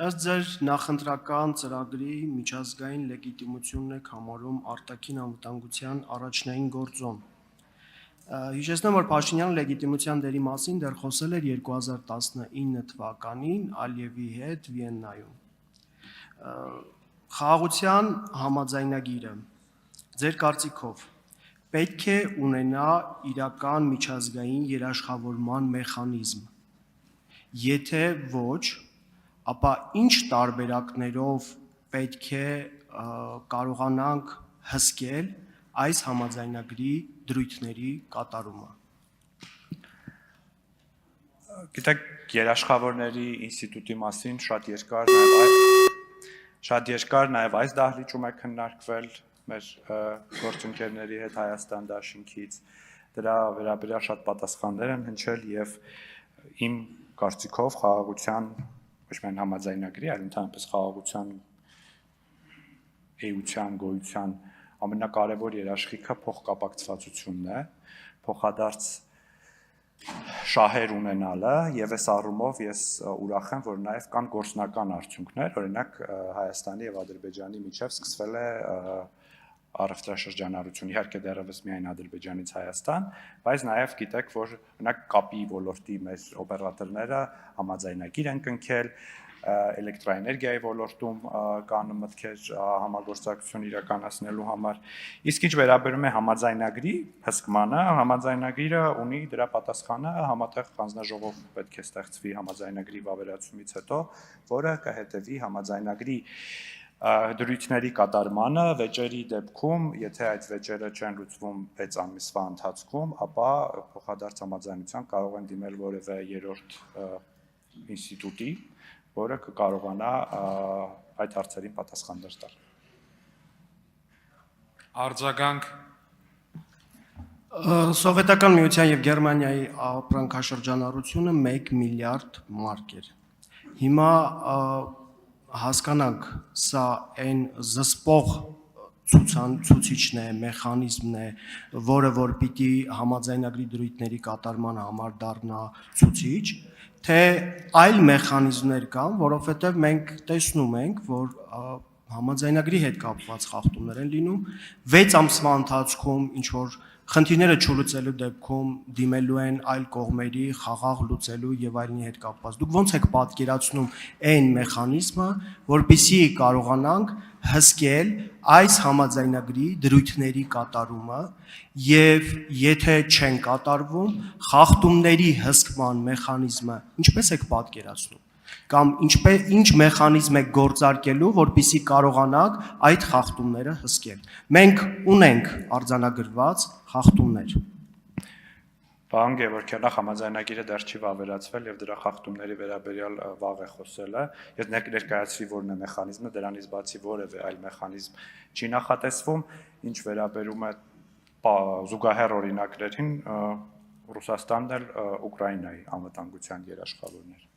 Ըստ ձեր նախընտրական ծրագրի միջազգային լեգիտիմությունն եք համարում արտաքին անվտանգության առաջնային գործոն։ Հիշեցնեմ, որ Փաշինյանը լեգիտիմության դերի մասին դեռ խոսել էր 2019 թվականին Ալիևի հետ Վիեննայում։ Խաղաղության համաձայնագիրը ձեր կարծիքով պետք է ունենա իրական միջազգային երաշխավորման մեխանիզմ։ Եթե ոչ, ապա ինչ տարբերակներով պետք է կարողանանք հսկել այս համաձայնագրի դրույթների կատարումը։ Գիտեք, երաշխավորների ինստիտուտի մասին շատ երկար նաև այս դահլիճում է քննարկվել մեր գործընկերների հետ Հայաստան դաշինքից, դրա վերաբերյալ շատ պատասխաններ են հնչել եւ իմ կարծիքով խաղաղության ոչ միայն համաձայնագրի, այլ ընդհանրապես խաղաղության էության, գոյության ամենակարևոր երաշխիքը փոխկապակցվածությունն է, փոխադարձ շահեր ունենալը եւ այս առումով ես ուրախ եմ, որ նաեւ կան գործնական արդյունքներ, օրինակ Հայաստանի եւ Ադրբեջանի միջև սկսվել է առևտրաշրջանառություն, իհարկե դեռևս միայն Ադրբեջանից Հայաստան, բայց նաև գիտեք, որ օրինակ կապի ոլորտի մեր օպերատորները համաձայնագիր են կնքել, էլեկտրաէներգիայի ոլորտում կան մտքեր համագործակցություն իրականացնելու համար։ Իսկ ինչ վերաբերում է համաձայնագրի հսկմանը, համաձայնագիրը ունի դրա պատասխանը, համատեղ հանձնաժողով պետք է ստեղծվի համաձայնագրի վավերացումից հետո, որը կհետևի համաձայնագրի դրույթների կատարմանը վեճերի դեպքում, եթե այդ վեճերը չեն լուծվում 6 ամիսվա ընթացքում, ապա փոխադարձ համաձայնության կարող են դիմել որևէ երրորդ ինստիտուտի, որը կկարողանա այդ հարցերին պատասխաններ տալ։ Արձագանք Սովետական Միության եւ Գերմանիայի ապրանքաշրջանառությունը 1 միլիարդ մարկ էր։ Հիմա հասկանանք, սա այն զսպող ցուցիչն է, մեխանիզմն է, որը որ պիտի համաձայնագրի դրույթների կատարման համար դառնա ցուցիչ, թե այլ մեխանիզմներ կան, որովհետև մենք տեսնում ենք, որ համաձայնագրի հետ կապված խախտումներ են լինում, 6 ամսվա ընթացքում ինչ որ խնդիրները չլուծելու դեպքում դիմելու են այլ կողմերի խաղաղ լուծելու եւ այլնի հետ կապված։ Դուք ո՞նց եք պատկերացնում այն մեխանիզմը, որպեսզի կարողանանք հսկել այս համաձայնագրի դրույթների կատարումը եւ եթե չեն կատարվում, խախտումների հսկման մեխանիզմը ինչպես եք պատկերացնում կամ ինչ մեխանիզմ եք գործարկելու, որպեսզի կարողանաք այդ խախտումները հսկել։ Մենք ունենք արձանագրված խախտումներ։ Պարոն Գևորգյան, համաձայնագիրը դեռ չի վավերացվել եւ դրա խախտումների վերաբերյալ վաղ է խոսելը։ Ես ներկայացրի որն է մեխանիզմը, դրանից բացի որևէ այլ մեխանիզմ չի նախատեսվում, ինչ վերաբերում է զուգահեռ օրինակներին, Ռուսաստանն էլ Ուկրաինայի անվտանգության երաշխավորներ։